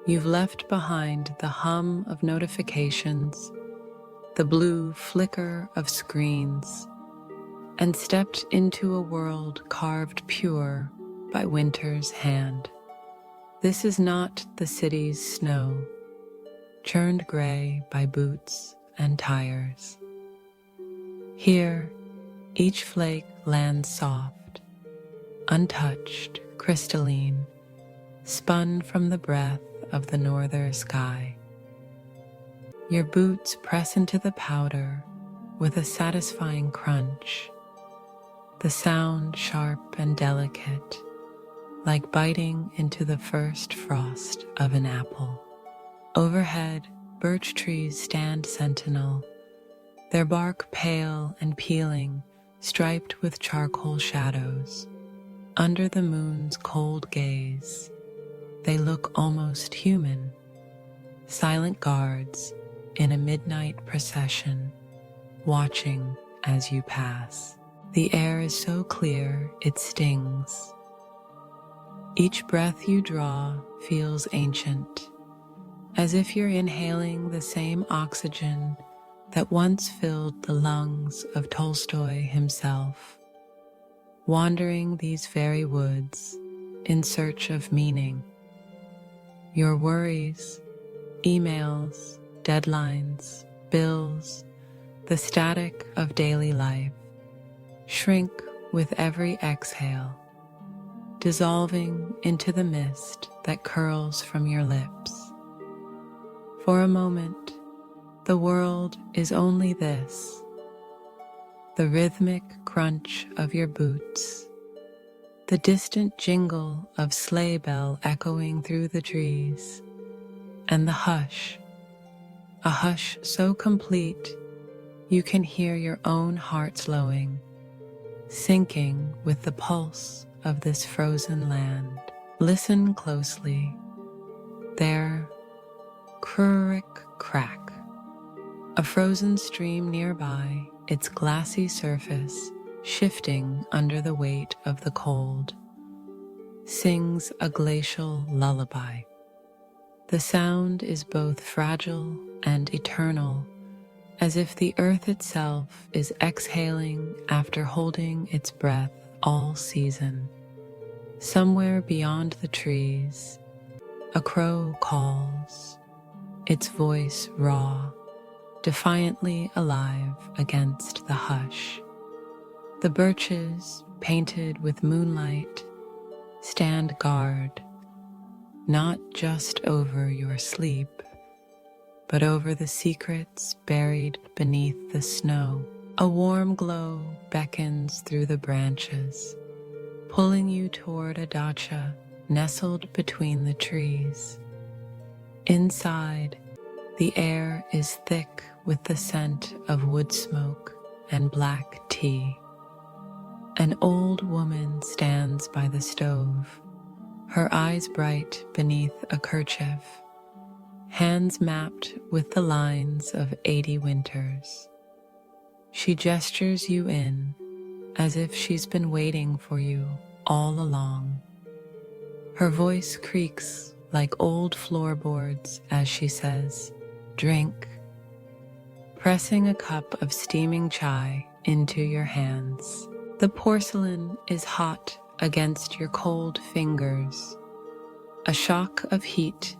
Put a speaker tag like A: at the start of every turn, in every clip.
A: You've left behind the hum of notifications, the blue flicker of screens, and stepped into a world carved pure by winter's hand. This is not the city's snow, churned gray by boots and tires. Here, each flake lands soft, untouched, crystalline, spun from the breath of the northern sky. Your boots press into the powder with a satisfying crunch, the sound sharp and delicate, like biting into the first frost of an apple. Overhead, birch trees stand sentinel, their bark pale and peeling, striped with charcoal shadows. Under the moon's cold gaze, they look almost human, silent guards in a midnight procession, watching as you pass. The air is so clear it stings. Each breath you draw feels ancient, as if you're inhaling the same oxygen that once filled the lungs of Tolstoy himself. Wandering these very woods in search of meaning. Your worries, emails, deadlines, bills, the static of daily life shrink with every exhale, dissolving into the mist that curls from your lips. For a moment, the world is only this, the rhythmic crunch of your boots, the distant jingle of sleigh bell echoing through the trees, and the hush, a hush so complete you can hear your own heart slowing, syncing with the pulse of this frozen land. Listen closely. There, crurik crack. A frozen stream nearby, its glassy surface shifting under the weight of the cold, sings a glacial lullaby. The sound is both fragile and eternal, as if the earth itself is exhaling after holding its breath all season. Somewhere beyond the trees, a crow calls, its voice raw, defiantly alive against the hush. The birches, painted with moonlight, stand guard, not just over your sleep, but over the secrets buried beneath the snow. A warm glow beckons through the branches, pulling you toward a dacha nestled between the trees. Inside, the air is thick with the scent of wood smoke and black tea. An old woman stands by the stove, her eyes bright beneath a kerchief, hands mapped with the lines of 80 winters. She gestures you in, as if she's been waiting for you all along. Her voice creaks like old floorboards as she says, "Drink," pressing a cup of steaming chai into your hands. The porcelain is hot against your cold fingers, a shock of heat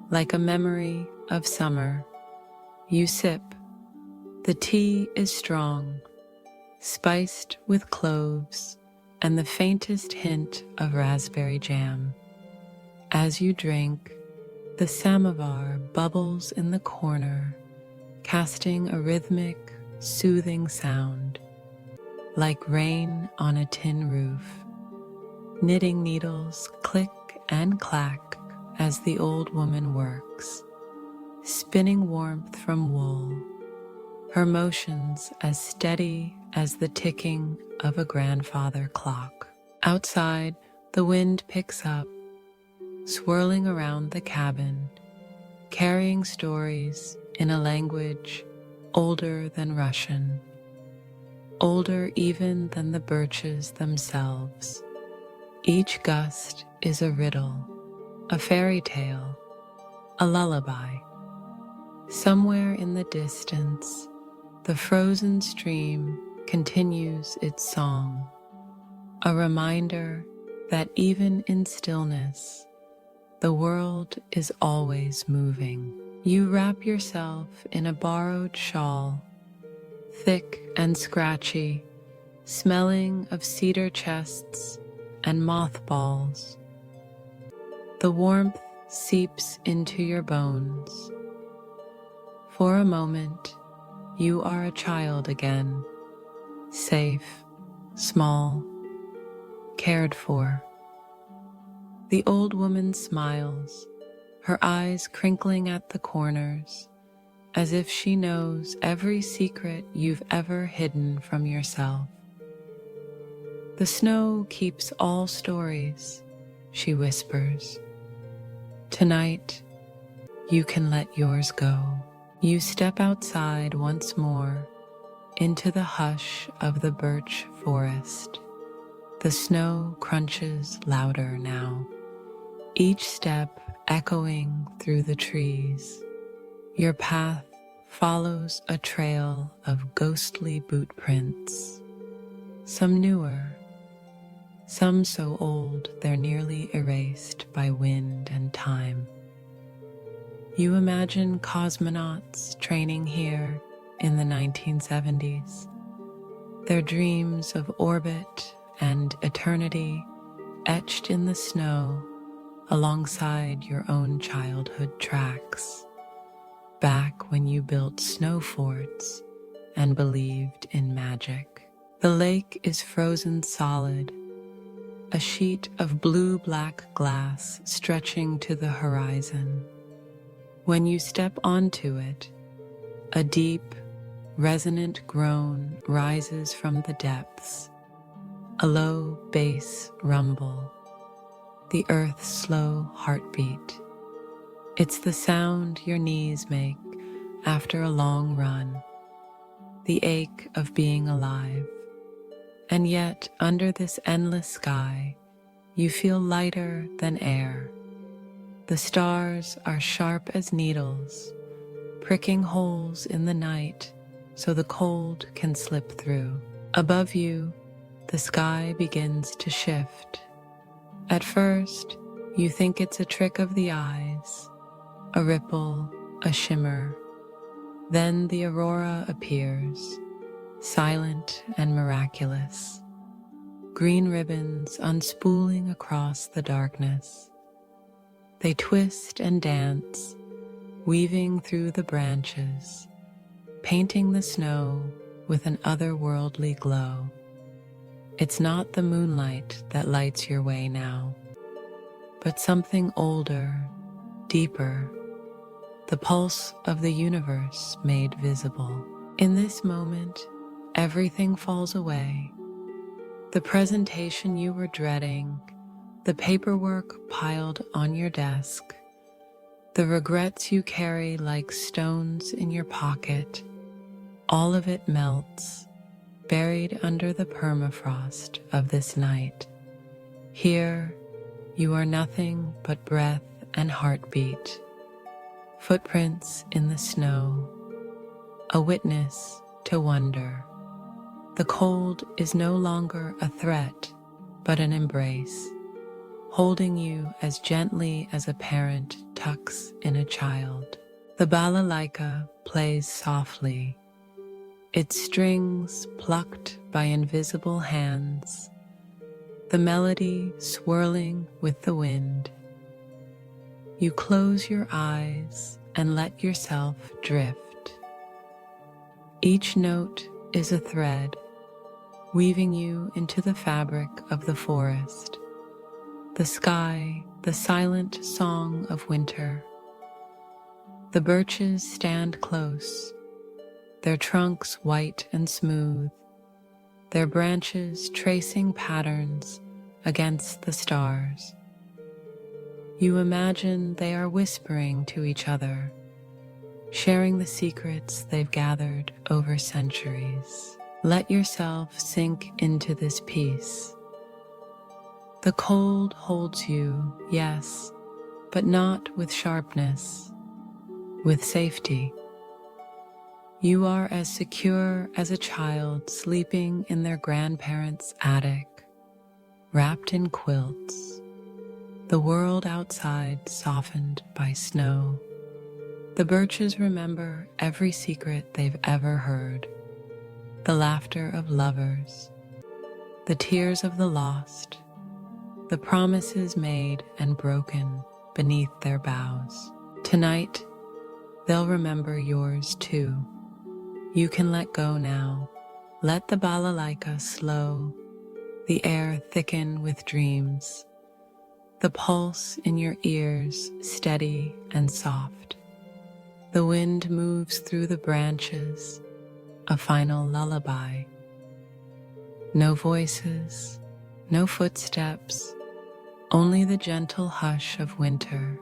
A: like a memory of summer. You sip. The tea is strong, spiced with cloves and the faintest hint of raspberry jam. As you drink, the samovar bubbles in the corner, casting a rhythmic, soothing sound, like rain on a tin roof. Knitting needles click and clack as the old woman works, spinning warmth from wool, her motions as steady as the ticking of a grandfather clock. Outside, the wind picks up, swirling around the cabin, carrying stories in a language older than Russian, older even than the birches themselves. Each gust is a riddle, a fairy tale, a lullaby. Somewhere in the distance, the frozen stream continues its song, a reminder that even in stillness, the world is always moving. You wrap yourself in a borrowed shawl, thick and scratchy, smelling of cedar chests and mothballs. The warmth seeps into your bones. For a moment, you are a child again, safe, small, cared for. The old woman smiles, her eyes crinkling at the corners, as if she knows every secret you've ever hidden from yourself. The snow keeps all stories, she whispers. Tonight, you can let yours go. You step outside once more into the hush of the birch forest. The snow crunches louder now, each step echoing through the trees. Your path follows a trail of ghostly boot prints, some newer, some so old they're nearly erased by wind and time. You imagine cosmonauts training here in the 1970s, their dreams of orbit and eternity etched in the snow alongside your own childhood tracks, back when you built snow forts and believed in magic. The lake is frozen solid, a sheet of blue-black glass stretching to the horizon. When you step onto it, a deep, resonant groan rises from the depths, a low bass rumble, the earth's slow heartbeat. It's the sound your knees make after a long run, the ache of being alive. And yet, under this endless sky, you feel lighter than air. The stars are sharp as needles, pricking holes in the night so the cold can slip through. Above you, the sky begins to shift. At first, you think it's a trick of the eyes, a ripple, a shimmer. Then the aurora appears, silent and miraculous, green ribbons unspooling across the darkness. They twist and dance, weaving through the branches, painting the snow with an otherworldly glow. It's not the moonlight that lights your way now, but something older, deeper, the pulse of the universe made visible. In this moment, everything falls away. The presentation you were dreading, the paperwork piled on your desk, the regrets you carry like stones in your pocket, all of it melts, buried under the permafrost of this night. Here, you are nothing but breath and heartbeat, footprints in the snow, a witness to wonder. The cold is no longer a threat, but an embrace, holding you as gently as a parent tucks in a child. The balalaika plays softly, its strings plucked by invisible hands, the melody swirling with the wind. You close your eyes and let yourself drift. Each note is a thread, weaving you into the fabric of the forest, the sky, the silent song of winter. The birches stand close, their trunks white and smooth, their branches tracing patterns against the stars. You imagine they are whispering to each other, sharing the secrets they've gathered over centuries. Let yourself sink into this peace. The cold holds you, yes, but not with sharpness. with safety. You are as secure as a child sleeping in their grandparents' attic, wrapped in quilts, the world outside softened by snow. The birches remember every secret they've ever heard, the laughter of lovers, the tears of the lost, the promises made and broken beneath their boughs. Tonight, they'll remember yours too. You can let go now. Let the Balalaika slow, the air thicken with dreams, the pulse in your ears steady and soft. The wind moves through the branches, a final lullaby. No voices, no footsteps, only the gentle hush of winter,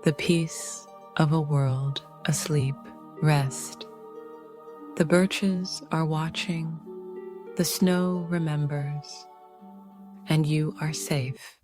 A: the peace of a world asleep. Rest. The birches are watching, the snow remembers, and you are safe.